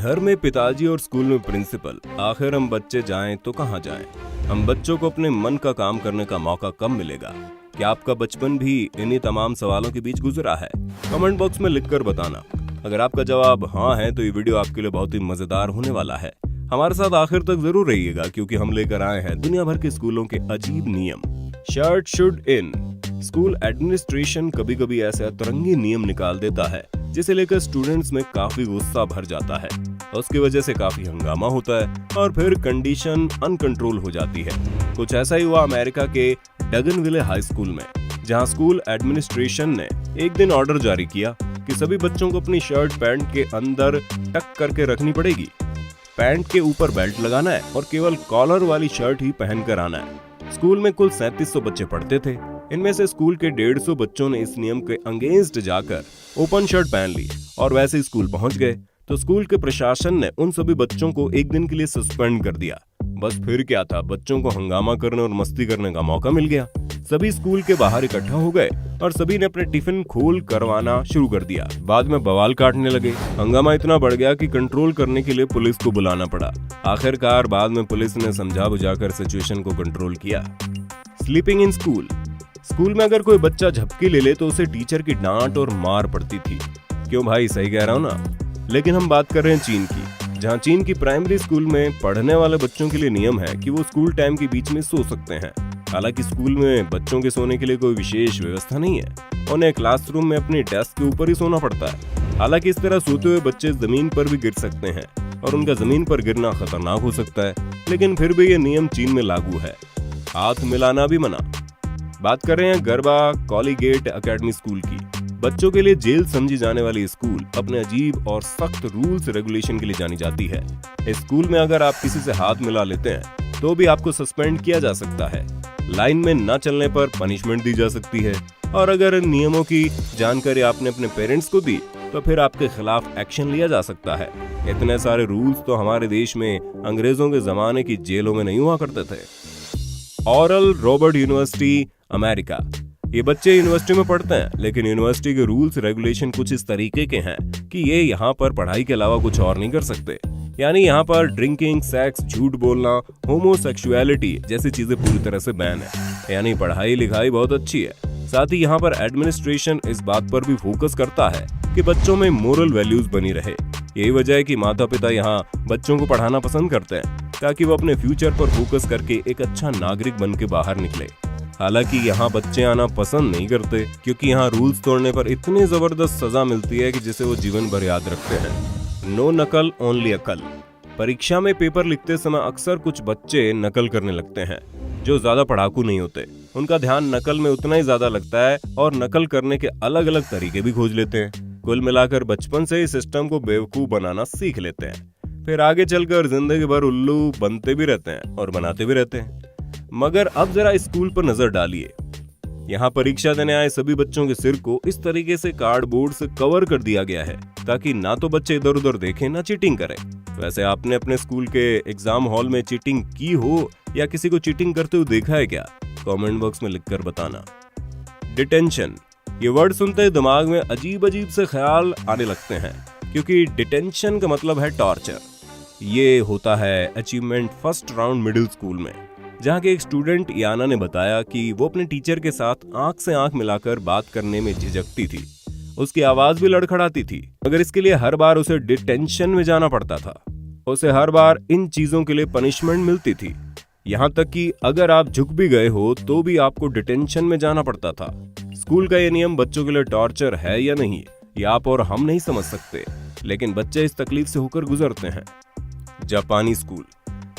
घर में पिताजी और स्कूल में प्रिंसिपल, आखिर हम बच्चे जाएं तो कहां जाएं? हम बच्चों को अपने मन का काम करने का मौका कब मिलेगा? क्या आपका बचपन भी इन्हीं तमाम सवालों के बीच गुजरा है? कमेंट बॉक्स में लिखकर बताना। अगर आपका जवाब हाँ है तो ये वीडियो आपके लिए बहुत ही मजेदार होने वाला है। हमारे साथ आखिर तक जरूर रहिएगा क्योंकि हम लेकर आए हैं दुनिया भर के स्कूलों के अजीब नियम। Shirt should in. School administration कभी कभी ऐसे अतरंगी नियम निकाल देता है जिसे लेकर स्टूडेंट्स में काफी गुस्सा भर जाता है। उसकी वजह से काफी हंगामा होता है और फिर कंडीशन अनकंट्रोल हो जाती है। कुछ ऐसा ही हुआ अमेरिका के डगनविले हाई स्कूल में, जहां स्कूल एडमिनिस्ट्रेशन ने एक दिन ऑर्डर जारी किया कि सभी बच्चों को अपनी शर्ट पैंट के अंदर टक करके रखनी पड़ेगी। पैंट के ऊपर बेल्ट लगाना है और केवल कॉलर वाली शर्ट ही पहनकर आना है। स्कूल में कुल 3700 बच्चे पढ़ते थे। इनमें से स्कूल के 150 बच्चों ने इस नियम के अगेंस्ट जाकर ओपन शर्ट पहन ली और वैसे ही स्कूल पहुंच गए तो स्कूल के प्रशासन ने उन सभी बच्चों को एक दिन के लिए सस्पेंड कर दिया। बस फिर क्या था, बच्चों को हंगामा करने और मस्ती करने का मौका मिल गया। सभी स्कूल के बाहर इकट्ठा हो गए और सभी ने अपने टिफिन खोल करवाना शुरू कर दिया। बाद में बवाल काटने लगे। हंगामा इतना बढ़ गया कि कंट्रोल करने के लिए पुलिस को बुलाना पड़ा। आखिरकार बाद में पुलिस ने समझा बुझाकर सिचुएशन को कंट्रोल किया। Sleeping in school. स्कूल में अगर कोई बच्चा झपकी ले ले तो उसे टीचर की डांट और मार पड़ती थी। क्यों भाई, सही कह रहा हूं ना? लेकिन हम बात कर रहे हैं चीन की, जहां चीन की प्राइमरी स्कूल में पढ़ने वाले बच्चों के लिए नियम है कि वो स्कूल टाइम के बीच में सो सकते हैं। हालांकि स्कूल में बच्चों के सोने के लिए कोई विशेष व्यवस्था नहीं है। उन्हें क्लासरूम में अपनी डेस्क के ऊपर ही सोना पड़ता है। हालांकि इस तरह सोते हुए बच्चे जमीन पर भी गिर सकते हैं और उनका जमीन पर गिरना खतरनाक हो सकता है, लेकिन फिर भी ये नियम चीन में लागू है। हाथ मिलाना भी मना। बात कर रहे हैं गरबा कॉलीगेट एकेडमी स्कूल की। बच्चों के लिए जेल समझी जाने वाली स्कूल अपने अजीब और सख्त रूल्स रेगुलेशन के लिए जानी जाती है। इस स्कूल में अगर आप किसी से हाथ मिला लेते हैं तो भी आपको सस्पेंड किया जा सकता है। लाइन में न चलने पर पनिशमेंट दी जा सकती है और अगर इन नियमों की जानकारी आपने अपने पेरेंट्स को दी तो फिर आपके खिलाफ एक्शन लिया जा सकता है। इतने सारे रूल्स तो हमारे देश में अंग्रेजों के जमाने की जेलों में नहीं हुआ करते थे। Oral Robert university America. ये बच्चे यूनिवर्सिटी में पढ़ते हैं, लेकिन यूनिवर्सिटी के रूल्स रेगुलेशन कुछ इस तरीके के हैं कि ये यहाँ पर पढ़ाई के अलावा कुछ और नहीं कर सकते। यानी यहाँ पर ड्रिंकिंग, सेक्स, झूठ बोलना, होमोसेक्सुअलिटी जैसी चीजें पूरी तरह से बैन है। यानी पढ़ाई लिखाई बहुत अच्छी है। साथ ही यहाँ पर एडमिनिस्ट्रेशन इस बात पर भी फोकस करता है कि बच्चों में मोरल वैल्यूज बनी रहे। यही वजह है कि माता पिता यहाँ बच्चों को पढ़ाना पसंद करते हैं ताकि वो अपने फ्यूचर पर फोकस करके एक अच्छा नागरिक बन के बाहर निकले। हालांकि यहाँ बच्चे आना पसंद नहीं करते क्योंकि यहाँ रूल्स तोड़ने पर इतनी जबरदस्त सजा मिलती है कि जिसे वो जीवन भर याद रखते हैं। नो नकल ओनली अकल। परीक्षा में पेपर लिखते समय अक्सर कुछ बच्चे नकल करने लगते हैं जो ज्यादा पढ़ाकू नहीं होते। उनका ध्यान नकल में उतना ही ज्यादा लगता है और नकल करने के अलग अलग तरीके भी खोज लेते हैं। कुल मिलाकर बचपन से ही सिस्टम को बेवकूफ बनाना सीख लेते हैं। फिर आगे चलकर जिंदगी भर उल्लू बनते भी रहते हैं और बनाते भी रहते हैं। मगर अब जरा स्कूल पर नजर डालिए। यहाँ परीक्षा देने आए सभी बच्चों के सिर को इस तरीके से कार्डबोर्ड से कवर कर दिया गया है ताकि ना तो बच्चे इधर उधर देखें ना चीटिंग करें। वैसे आपने अपने स्कूल के एग्जाम हॉल में चीटिंग की हो या किसी को चीटिंग करते हुए देखा है क्या? कमेंट बॉक्स में लिखकर बताना। डिटेंशन। ये वर्ड सुनते ही दिमाग में अजीब अजीब से ख्याल आने लगते हैं क्योंकि डिटेंशन का मतलब है टॉर्चर। ये होता है achievement first round middle school में, जहाँ के एक स्टूडेंट याना ने बताया कि वो अपने टीचर के साथ आंख से आंख मिलाकर बात करने में झिझकती थी। उसकी आवाज भी लड़खड़ाती थी, मगर इसके लिए हर बार उसे डिटेंशन में जाना पड़ता था। उसे हर बार इन चीजों के लिए पनिशमेंट मिलती थी। यहाँ तक कि अगर आप झुक भी गए हो तो भी आपको डिटेंशन में जाना पड़ता था। स्कूल का ये नियम बच्चों के लिए टॉर्चर है या नहीं, ये आप और हम नहीं समझ सकते, लेकिन बच्चे इस तकलीफ से होकर गुजरते हैं। जापानी स्कूल।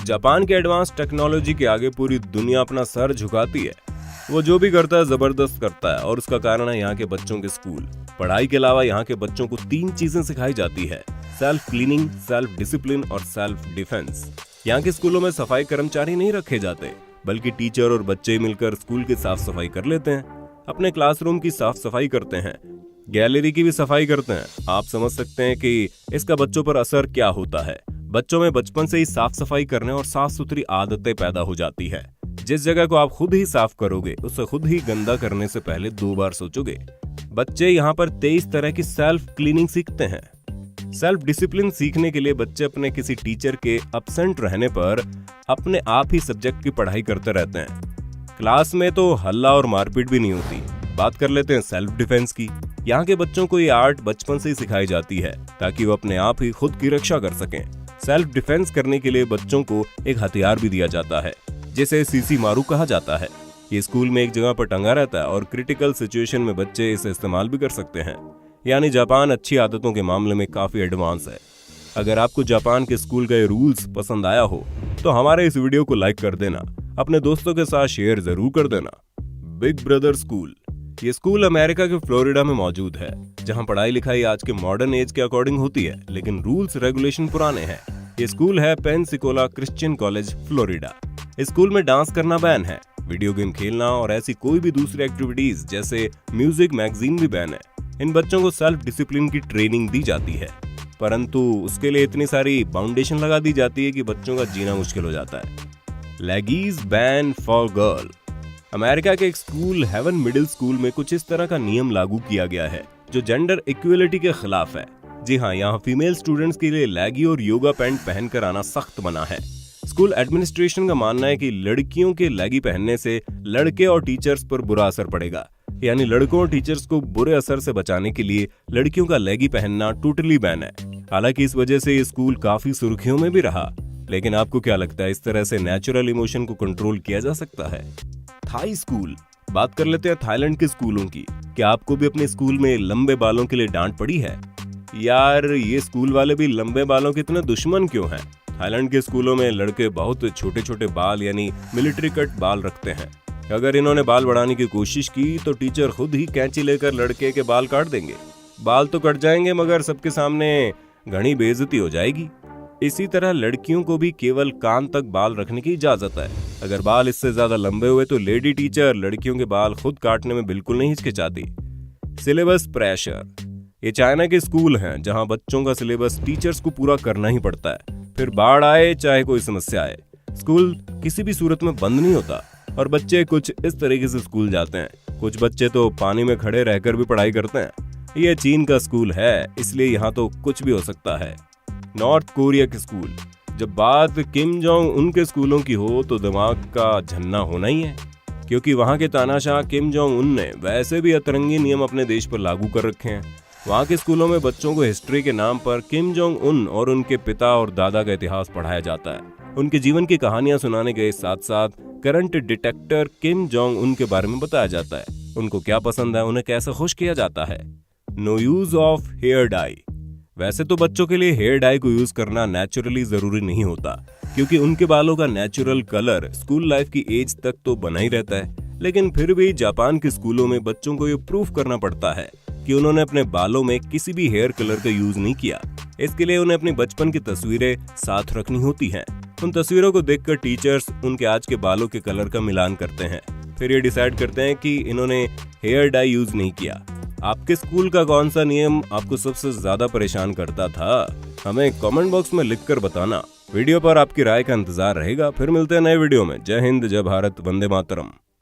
जापान के एडवांस टेक्नोलॉजी के आगे पूरी दुनिया अपना सर झुकाती है। वो जो भी करता है जबरदस्त करता है और उसका कारण है यहाँ के बच्चों के स्कूल। पढ़ाई के अलावा यहाँ के बच्चों को 3 चीजें सिखाई जाती है: सेल्फ क्लीनिंग, सेल्फ डिसिप्लिन और सेल्फ डिफेंस। यहाँ के स्कूलों में सफाई कर्मचारी नहीं रखे जाते, बल्कि टीचर और बच्चे मिलकर स्कूल की साफ सफाई कर लेते हैं। अपने क्लासरूम की साफ सफाई करते हैं, गैलरी की भी सफाई करते हैं। आप समझ सकते हैं कि इसका बच्चों पर असर क्या होता है। बच्चों में बचपन से ही साफ सफाई करने और साफ सुथरी आदतें पैदा हो जाती है। जिस जगह को आप खुद ही साफ करोगे उसे खुद ही गंदा करने से पहले 2 बार सोचोगे। बच्चे यहाँ पर 23 तरह की सेल्फ क्लीनिंग सीखते हैं। सेल्फ डिसिप्लिन सीखने के लिए बच्चे अपने किसी टीचर के एब्सेंट रहने पर अपने आप ही सब्जेक्ट की पढ़ाई करते रहते हैं। क्लास में तो हल्ला और मारपीट भी नहीं होती। बात कर लेते हैं सेल्फ डिफेंस की। यहाँ के बच्चों को ये आर्ट बचपन से ही सिखाई जाती है ताकि वो अपने आप ही खुद की रक्षा कर सकें। सेल्फ डिफेंस करने के लिए बच्चों को एक हथियार भी दिया जाता है जिसे सीसी मारू कहा जाता है। ये स्कूल में एक जगह पर टंगा रहता है और क्रिटिकल सिचुएशन में बच्चे इसे इस्तेमाल भी कर सकते हैं। यानी जापान अच्छी आदतों के मामले में काफी एडवांस है। अगर आपको जापान के स्कूल का ये रूल्स पसंद आया हो तो हमारे इस वीडियो को लाइक कर देना, अपने दोस्तों के साथ शेयर जरूर कर देना। Big brother school. ये स्कूल अमेरिका के फ्लोरिडा में मौजूद है, जहां पढ़ाई लिखाई आज के मॉडर्न एज के अकॉर्डिंग होती है, लेकिन रूल्स रेगुलेशन पुराने हैं। ये स्कूल है पेंसिकोला क्रिश्चियन कॉलेज, फ्लोरिडा। इस स्कूल में डांस करना बैन है, वीडियो गेम खेलना और ऐसी कोई भी दूसरी एक्टिविटीज जैसे म्यूजिक, मैगजीन भी बैन है। इन बच्चों को सेल्फ डिसिप्लिन की ट्रेनिंग दी जाती है, परंतु उसके लिए इतनी सारी बाउंडेशन लगा दी जाती है कि बच्चों का जीना मुश्किल हो जाता है। Leggings ban for girl. America के एक स्कूल हेवन मिडिल स्कूल में कुछ इस तरह का नियम लागू किया गया है जो जेंडर इक्वलिटी के खिलाफ है। जी हाँ, यहाँ फीमेल स्टूडेंट्स के लिए लेगी और योगा पैंट पहनकर आना सख्त मना है। स्कूल एडमिनिस्ट्रेशन का मानना है कि लड़कियों के लेगी पहनने से लड़के और टीचर्स पर बुरा असर पड़ेगा। यानी लड़कों और टीचर्स को बुरे असर से बचाने के लिए लड़कियों का लेगी पहनना टोटली बैन है। हालांकि इस वजह से ये स्कूल काफी सुर्खियों में भी रहा। लेकिन आपको क्या लगता है, इस तरह से नेचुरल इमोशन को कंट्रोल किया जा सकता है? Thai school. बात कर लेते हैं थाईलैंड के स्कूलों की। क्या आपको भी अपने स्कूल में लंबे बालों के लिए डांट पड़ी है? यार, ये स्कूल वाले भी लंबे बालों के इतने दुश्मन क्यों हैं? थाईलैंड के स्कूलों में लड़के बहुत छोटे छोटे बाल यानी मिलिट्री कट बाल रखते हैं। अगर इन्होंने बाल बढ़ाने की कोशिश की तो टीचर खुद ही कैंची लेकर लड़के के बाल काट देंगे। बाल तो कट जाएंगे मगर सबके सामने घनी बेइज्जती हो जाएगी। इसी तरह लड़कियों को भी केवल कान तक बाल रखने की इजाजत है। अगर बाल इससे ज्यादा लंबे हुए तो लेडी टीचर लड़कियों के बाल खुद काटने में बिल्कुल नहीं हिचकिचाती। Syllabus pressure. ये चाइना के स्कूल हैं जहां बच्चों का सिलेबस टीचर्स को पूरा करना ही पड़ता है, फिर बाढ़ आए चाहे कोई समस्या आए। स्कूल किसी भी सूरत में बंद नहीं होता और बच्चे कुछ इस तरीके से स्कूल जाते हैं। कुछ बच्चे तो पानी में खड़े रहकर भी पढ़ाई करते हैं। ये चीन का स्कूल है, इसलिए यहाँ तो कुछ भी हो सकता है। नॉर्थ कोरिया के स्कूल। जब बात किम जोंग उन के स्कूलों की हो तो दिमाग का झन्ना होना ही है, क्योंकि वहाँ के तानाशाह किम जोंग उन ने वैसे भी अतरंगी नियम अपने देश पर लागू कर रखे हैं। वहाँ के स्कूलों में बच्चों को हिस्ट्री के नाम पर किम जोंग उन और उनके पिता और दादा का इतिहास पढ़ाया जाता है। उनके जीवन की कहानियां सुनाने के साथ साथ current detector Kim Jong Un के बारे में बताया जाता है। उनको क्या पसंद है, उन्हें कैसे खुश किया जाता है। No use of hair dye. वैसे तो बच्चों के लिए हेयर डाई को यूज करना नेचुरली जरूरी नहीं होता, क्योंकि उनके बालों का नेचुरल कलर स्कूल लाइफ की एज तक तो बना ही रहता है। लेकिन फिर भी जापान के स्कूलों में बच्चों को ये प्रूफ करना पड़ता है कि उन्होंने अपने बालों में किसी भी हेयर कलर का यूज नहीं किया। इसके लिए उन्हें अपने बचपन की तस्वीरें साथ रखनी होती हैं। उन तस्वीरों को देखकर टीचर्स उनके आज के बालों के कलर का मिलान करते हैं, फिर ये डिसाइड करते हैं कि इन्होंने हेयर डाई यूज नहीं किया। आपके स्कूल का कौन सा नियम आपको सबसे ज्यादा परेशान करता था? हमें कमेंट बॉक्स में लिखकर बताना। वीडियो पर आपकी राय का इंतजार रहेगा। फिर मिलते हैं नए वीडियो में। जय हिंद, जय भारत, वंदे मातरम।